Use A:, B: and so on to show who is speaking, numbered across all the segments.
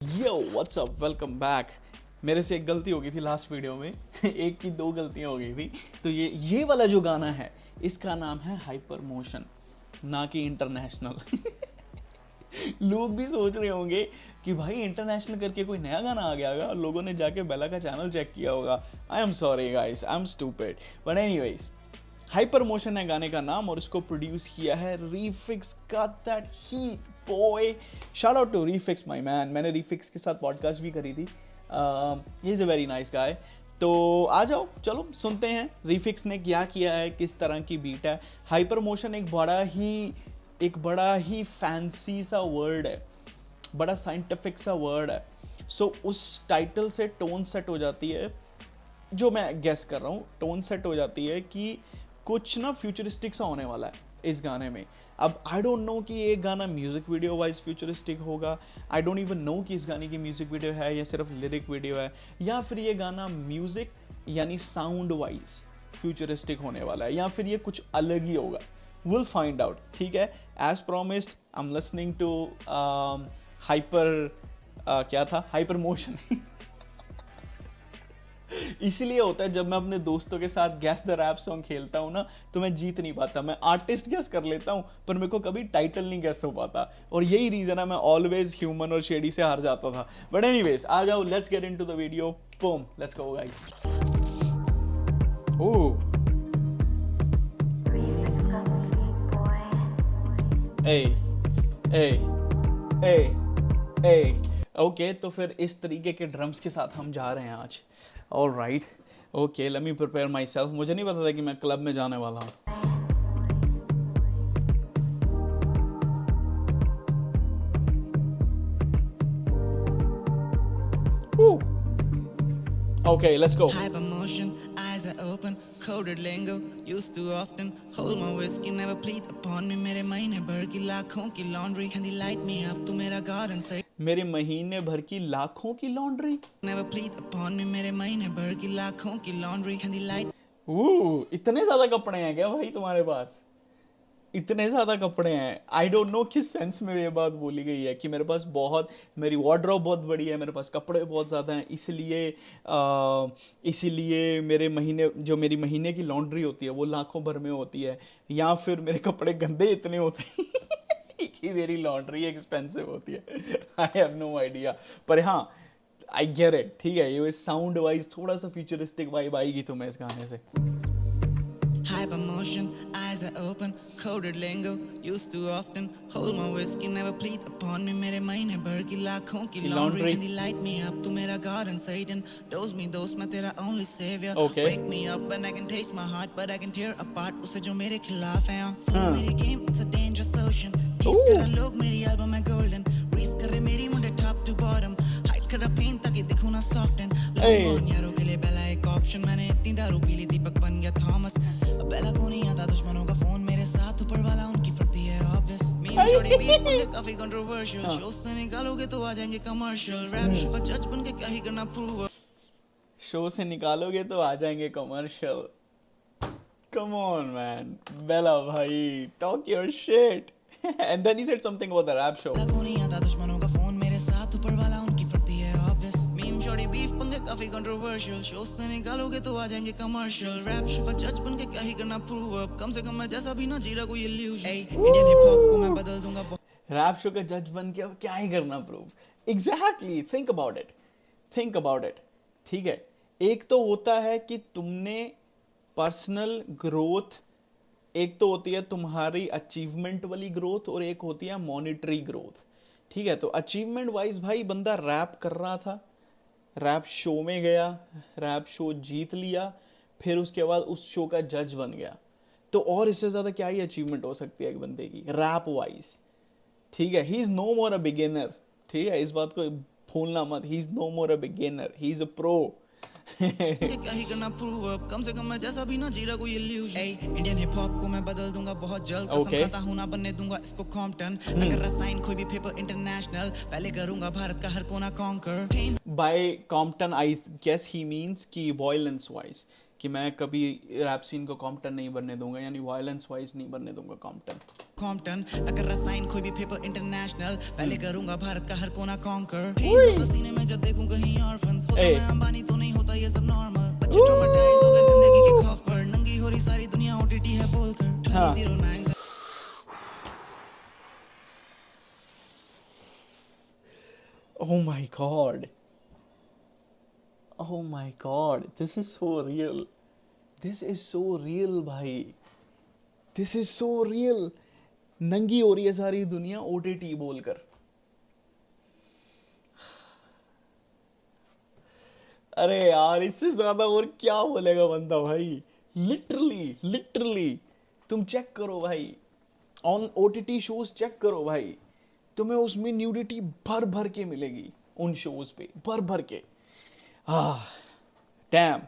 A: Yo what's up, welcome back. मेरे से एक गलती हो गई थी लास्ट वीडियो में एक की दो गलतियां हो गई थी। तो ये वाला जो गाना है इसका नाम है हाइपर मोशन, ना कि इंटरनेशनल। लोग भी सोच रहे होंगे कि भाई इंटरनेशनल करके कोई नया गाना आ गया होगा और लोगों ने जाके बेला का चैनल चेक किया होगा। I am sorry guys, I am stupid, but anyways hyper motion है गाने का नाम और इसको प्रोड्यूस किया है रीफिक्स का that heat boy. Shout out to Refix my man. मैंने रीफिक्स के साथ पॉडकास्ट भी करी थी। He is a very nice guy. तो आ जाओ चलो सुनते हैं रीफिक्स ने क्या किया है, किस तरह की बीट है। हाइपर मोशन एक बड़ा ही फैंसी सा वर्ड है, बड़ा साइंटिफिक सा वर्ड है। सो उस टाइटल से टोन सेट हो जाती है, जो मैं गेस कर रहा हूँ टोन सेट हो जाती है कि कुछ ना फ्यूचरिस्टिक सा होने वाला है इस गाने में। अब आई डोंट नो कि ये गाना म्यूजिक वीडियो वाइज फ्यूचरिस्टिक होगा। आई डोंट इवन नो कि इस गाने की म्यूजिक वीडियो है या सिर्फ लिरिक वीडियो है, या फिर ये गाना म्यूजिक यानी साउंड वाइज फ्यूचरिस्टिक होने वाला है, या फिर ये कुछ अलग ही होगा। विल फाइंड आउट, ठीक है। As promised I am listening to hyper क्या था, हाइपर मोशन। इसीलिए होता है जब मैं अपने दोस्तों के साथ गैस द रैप सॉन्ग खेलता हूँ ना, तो मैं जीत नहीं पाता। मैं आर्टिस्ट गैस कर लेता हूँ पर मेरे को कभी टाइटल नहीं गैस हो पाता, और यही रीजन है मैं ऑलवेज ह्यूमन और शेडी से हार जाता था। बट एनीवेज आ जाओ, let's get into the video. Boom, let's go guys. Oh A A A A okay, तो फिर इस तरीके के ड्रम्स के साथ हम जा रहे हैं आज। All right, okay, let me prepare my self. मुझे नहीं पता था कि मैं क्लब में जाने वाला हूँ। Okay, let's go.
B: Hypermotion, eyes are open, coded lingo, used to often hold my whiskey, never plead upon me. मेरे महीने भर की लाखों की laundry, can you light me up? तू मेरा God and say
A: मेरे महीने भर की लाखों की laundry.
B: never plead upon me. मेरे महीने भर की लाखों की laundry, can you light
A: इतने ज्यादा कपड़े हैं क्या भाई तुम्हारे पास? इतने ज़्यादा कपड़े हैं। आई डोंट नो किस सेंस में ये बात बोली गई है कि मेरे पास बहुत, मेरी वार्डरोब बहुत बड़ी है, मेरे पास कपड़े बहुत ज़्यादा हैं, इसीलिए मेरी महीने की लॉन्ड्री होती है वो लाखों भर में होती है, या फिर मेरे कपड़े गंदे इतने होते हैं कि मेरी लॉन्ड्री एक्सपेंसिव होती है। आई हैव नो आइडिया, पर हाँ आई गेट इट, ठीक है। ये साउंड वाइज थोड़ा सा फ्यूचरिस्टिक वाइब आएगी तुम्हें इस गाने से।
B: Hypermotion, eyes are open, coded lingo, used to often hold my whiskey, never plead upon me. मेरे महीने भर की लाखों की laundry,
A: laundry,
B: can you light me up? तू मेरा God and Satan, dose मैं तेरा only savior.
A: Okay.
B: Wake me up and I can taste my heart, but I can tear apart उसे जो मेरे खिलाफ है। सुनो
A: हाँ।
B: मेरी game, it's a dangerous ocean. Kiss करा लोग मेरी album है golden, reach करे मेरी मुंडे top to bottom, hide करा pain ताकि दिखूं ना soften. Long gone यारों के लिए बेला एक option, मैंने इतनी दारू पी ली दीपक बन गया थॉमस। अब बेला को नहीं आता दुश्मनों का फोन, मेरे साथ ऊपर वाला उनकी फटती है obvious. Meme छोड़ी बीच पंगे काफी controversial, show से निकालोगे तो आ जाएंगे commercial. Rap show का judge बन के क्या ही करना prove.
A: शो से निकालोगे तो आ जाएंगे commercial. Come on man, Bella भाई, talk your shit. And then he said something about the rap show.
B: Bella को नहीं आता दुश्मनों का फोन, मेरे साथ ऊपर वाला उनकी फटती है obvious. Meme छोड़ी बीफ पंगे काफी controversial, show से निकालोगे तो आ जाएंगे commercial. Rap show का judge बन के क्या ही करना prove up. कम से कम मैं जैसा भी ना जी रहा कोई illusion. Indian hip hop को मैं बदल दूंगा.
A: रैप शो का जज बन के अब क्या ही करना prove. Exactly, think about it, think about it, ठीक है। एक तो होता है कि तुमने पर्सनल ग्रोथ, एक तो होती है तुम्हारी अचीवमेंट वाली ग्रोथ और एक होती है मॉनिटरी ग्रोथ, ठीक है। तो अचीवमेंट वाइज भाई बंदा रैप कर रहा था, रैप शो में गया, रैप शो जीत लिया, फिर उसके बाद उस शो का जज बन गया। तो और इससे ज़्यादा क्या ही अचीवमेंट हो सकती है एक बंदे की रैप वाइज, ठीक है। He is no more a beginner, ठीक है, इस बात को भूलना मत। He is no more a beginner, he is a pro.
B: क्या ही करना prove up. कम से कम मैं जैसा भी ना जी रहा कोई illusion. इंडियन हिप हॉप को मैं बदल दूंगा बहुत जल्द, कसम
A: Okay.
B: खाता हूँ ना बनने दूंगा इसको कॉम्पटन. मैं कर रहा साइन कोई भी पेपर इंटरनेशनल, पहले करूंगा भारत का हर कोना conquer.
A: By Compton I guess he means कि वायलेंस वाइज, कि मैं कभी रैप सीन को कॉम्पटन नहीं बनने दूंगा, यानी वायलेंस वाइज नहीं बनने दूंगा कॉम्पटन।
B: कॉम्पटन न कर रहा साइन कोई भी पेपर इंटरनेशनल पहले करूंगा भारत का हर कोना कॉन्कर होता सीने में जब देखूं कहीं ऑर्फन्स होता मैं अंबानी तो नहीं होता ये सब नॉर्मल बच्चे ट्रॉमेटाइज हो गए जिंदगी के खौफ पर नंगी हो रही सारी दुनिया ओटीटी है बोलकर 2009
A: Oh my god. Oh my god. This is so real. This is so real भाई. This is so real. नंगी हो रही है सारी दुनिया OTT बोलकर. अरे यार इससे ज्यादा और क्या बोलेगा बंदा भाई. लिटरली तुम चेक करो भाई. ऑन OTT शोज चेक करो भाई. तुम्हें उसमें न्यूडिटी भर के मिलेगी उन शोज पे भर के. डैम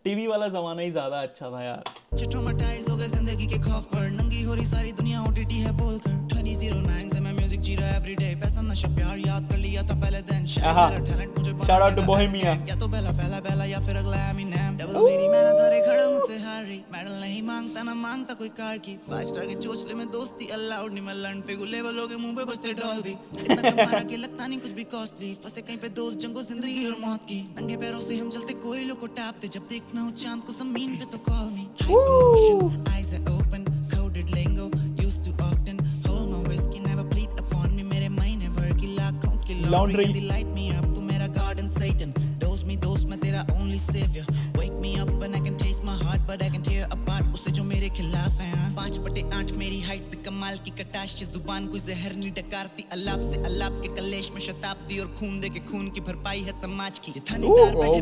A: टीवी वाला जमाना ही ज्यादा अच्छा था यार.
B: ट्रॉमेटाइज हो गए जिंदगी के खौफ पर नंगी हो रही सारी दुनिया ओटीटी है बोलकर 2009 से मैं म्यूजिक जी रहा एवरीडे पैसा नशा प्यार याद कर लिया था पहले दिन शायद मेरा टैलेंट मुझे
A: शाउट आउट टू बोहेमिया.
B: या तो बेला या फिर अगला एमिनेम डबल मेरी मेहनत हरे खड़ा मुझसे हार रही मेडल नहीं मांगता ना मांगता कोई कार की 5 स्टार के चोचले में दोस्ती अलाउड नहीं मैं लंड पे गुले वालों के मुंह पे बजते डॉल भी इतना कमाना कि लगता नहीं कुछ भी कॉस्टली फंसे कहीं पे दोस्त जंगों जिंदगी और मौत की नंगे पैरों से हम चलते कोई लोग को टापते जब देखना हो चांद को जमीन पे तो call me emotion eyes are open coded lingo used to often hold my whiskey never bleed upon me मेरे महीने भर की लाखों की laundry light me up तू मेरा God and Satan dose me मैं तेरा only savior wake me up when I can taste my heart but I can tear apart उसे जो मेरे खिलाफ है 5/8 मेरी हाइट पे कमाल की कटाश ये जुबान कोई जहर नहीं डकारती अलाप से अलाप के कलेश में शताब्दी और खून दे के खून की भरपाई है समाज की ये थानेदार बैठे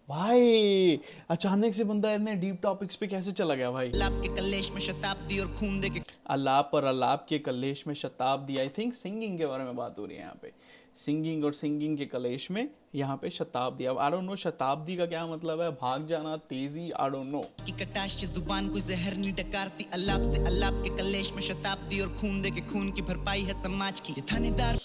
A: भाई अचानक से बंदा इतने डीप टॉपिक्स पे कैसे चला गया भाई.
B: अलाप के कलेश में शताब्दी और खून दे के
A: अलाप और अलाप के कलेश में शताब्दी. आई थिंक सिंगिंग के बारे में बात हो रही है यहाँ पे. सिंगिंग और सिंगिंग के कलेश में यहाँ पे शताब्दी. अब आई डोंट नो शताब्दी का क्या मतलब है. भाग जाना, तेजी, आई डोंट नो.
B: की कटाश की जुबान कोई जहर नहीं डकारती अलाप से अलाप के कलेश में शताब्दी और खून दे के खून की भरपाई है समाज की ये थानेदार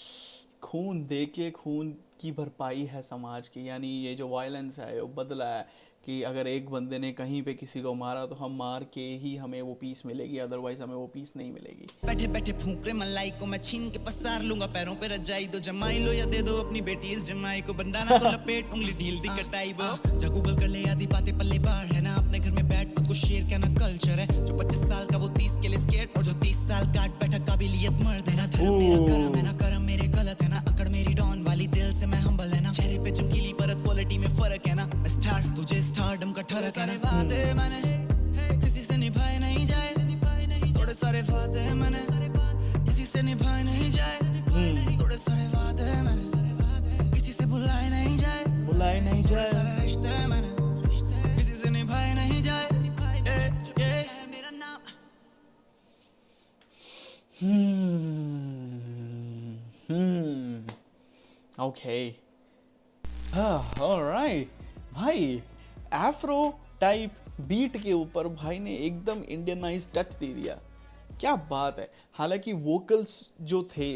A: खून दे के खून की भरपाई है समाज की. यानी ये जो वायलेंस है वो बदला है कि अगर एक बंदे ने कहीं पे किसी को मारा तो हम मार के ही हमें वो पीस मिलेगी, अदरवाइज हमें वो पीस नहीं मिलेगी.
B: बैठे बैठे फूंक रहे मलाई को मैं छीन के पसार लूंगा पैरों पे रजाई दो जमाई लो या दे दो अपनी बेटी इस जमाई को बंदाना को लपेट उंगली ढील दी कटाई वो जा गूगल कर ले आधी बातें पल्ले बाहर है ना अपने घर में बैठ खुद को शेर कहना कल्चर है जो 25 साल का वो 30 के लिए स्केट और जो 30 साल काट बैठा काबिलियत मर्द है ना धर्म मेरा करम है ना करम मेरे गलत है ना अकड़ मेरी डॉन वाली दिल से मैं हम्बल है ना चेहरे पे चमकीली परत क्वालिटी में फर्क है ना स्टार तुझे स्टारडम का ठरक है ना वादे मैंने किसी से निभाए नहीं जाए थोड़े सारे वादे मैंने किसी से निभाए नहीं जाए थोड़े सारे वादे मैंने किसी से बुलाए नहीं जाए सारे रिश्ते मैंने किसी से निभाए नहीं जाए ये मेरा नाम
A: ओके ऑलराइट भाई. एफ्रो टाइप बीट के ऊपर भाई ने एकदम इंडियनाइज टच दे दिया. क्या बात है. हालांकि वोकल्स जो थे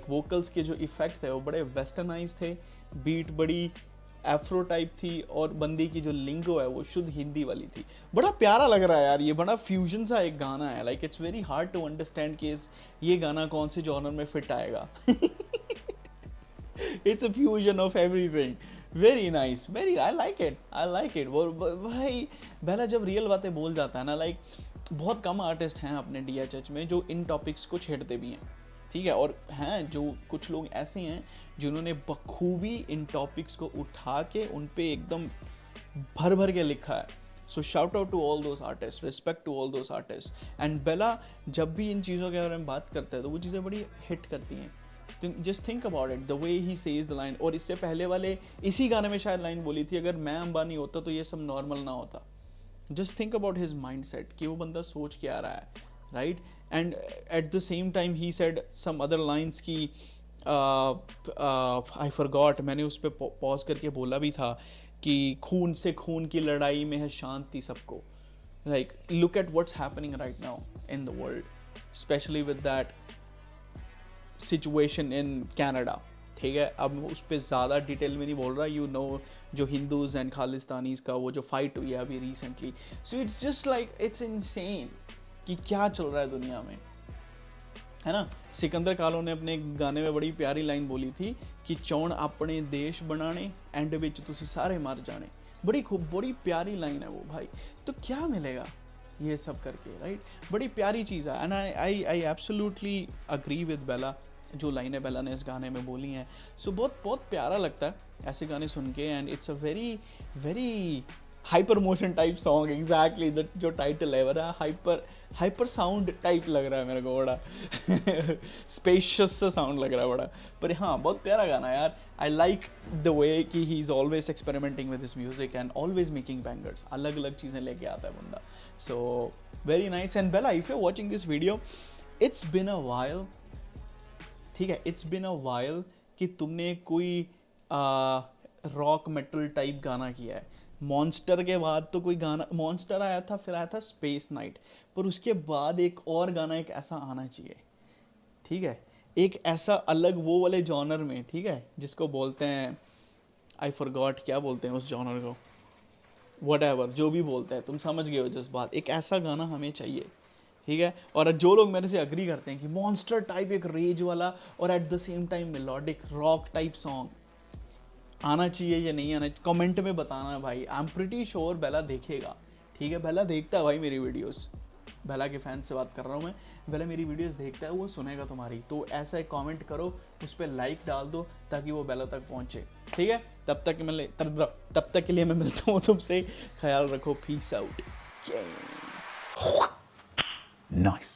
A: वोकल्स के जो इफेक्ट थे वो बड़े वेस्टर्नाइज थे. बीट बड़ी एफ्रो टाइप थी और बंदी की जो लिंगो है वो शुद्ध हिंदी वाली थी. बड़ा प्यारा लग रहा है यार. ये बड़ा फ्यूजन सा एक गाना है. It's very hard to understand कि ये गाना कौन से जॉनर में फिट आएगा. It's a fusion of everything. Very nice. Very I like it. वो भाई बेला जब रियल बातें बोल जाता है ना बहुत कम आर्टिस्ट हैं अपने DHH में जो इन टॉपिक्स को छेड़ते भी हैं. ठीक है. और हैं जो कुछ लोग ऐसे हैं जिन्होंने बखूबी इन टॉपिक्स को उठा के उन पे एकदम भर के लिखा है. So shout out to all those artist. Respect to all those artist. And Bella जब भी इन चीज़ों के बारे में बात करता है तो वो चीज़ें बड़ी हिट करती हैं. Just think about it the way he says the line. और इससे पहले वाले इसी गाने में शायद लाइन बोली थी अगर मैं अंबानी होता तो ये सब नॉर्मल ना होता. Just think about his mindset कि वो बंदा सोच के आ रहा है. Right. And at the same time he said some other lines की आई फॉरगॉट. मैंने उस पर पॉज करके बोला भी था कि खून से खून की लड़ाई में है शांति सबको. Look at what's happening right now in the world specially with that situation in Canada. ठीक है. अब उस पर ज़्यादा डिटेल में नहीं बोल रहा. जो हिंदूज़ एंड खालिस्तानीज़ का वो जो फाइट हुई है अभी recently. So it's just it's insane. कि क्या चल रहा है दुनिया में, है ना। सिकंदर कालो ने अपने गाने में बड़ी प्यारी लाइन बोली थी कि चौन अपने देश बनाने एंड विच तुसी सारे मर जाने। बड़ी प्यारी लाइन है वो भाई। तो क्या मिलेगा ये सब करके, राइट। बड़ी प्यारी चीज़ है and I absolutely agree with Bella, जो लाइनें बेला ने इस गाने में बोली हैं। सो बहुत प्यारा लगता है ऐसे गाने सुन के and it's a very hyper motion type song. Exactly जो टाइटल है बड़ा हाइपर साउंड टाइप लग रहा है मेरे को, बड़ा स्पेशियस सा साउंड लग रहा है बड़ा। पर हाँ बहुत प्यारा गाना है यार। आई लाइक द वे कि he is always experimenting with his music and always making bangers, अलग अलग चीज़ें लेके आता है बंदा। So very nice. And Bella if you watching this video, it's been a while, ठीक है, इट्स बिन अ वाइल कि तुमने कोई रॉक मेटल टाइप गाना किया है। मॉन्स्टर के बाद तो कोई गाना, मॉन्स्टर आया था, फिर आया था स्पेस नाइट, पर उसके बाद एक और गाना एक ऐसा आना चाहिए, ठीक है, एक ऐसा अलग वो वाले जॉनर में, ठीक है, जिसको बोलते हैं, आई फॉरगॉट क्या बोलते हैं उस जॉनर को, व्हाटएवर जो भी बोलते हैं, तुम समझ गए हो जिस बात। एक ऐसा गाना हमें चाहिए, ठीक है। और जो लोग मेरे से अग्री करते हैं कि मॉन्स्टर टाइप एक रेज वाला और eight the same time melodic rock type song आना चाहिए या नहीं आना, कमेंट में बताना भाई। आई एम प्रिटी श्योर बेला देखेगा, ठीक है। बेला देखता है भाई मेरी वीडियोस, बेला के फैन से बात कर रहा हूँ मैं, बेला मेरी वीडियोस देखता है, वो सुनेगा तुम्हारी। तो ऐसा एक कमेंट करो, उस पर लाइक डाल दो ताकि वो बेला तक पहुँचे, ठीक है। तब तक के लिए मैं मिलता हूँ तुमसे, ख्याल रखो, पीस आउट।
C: Nice.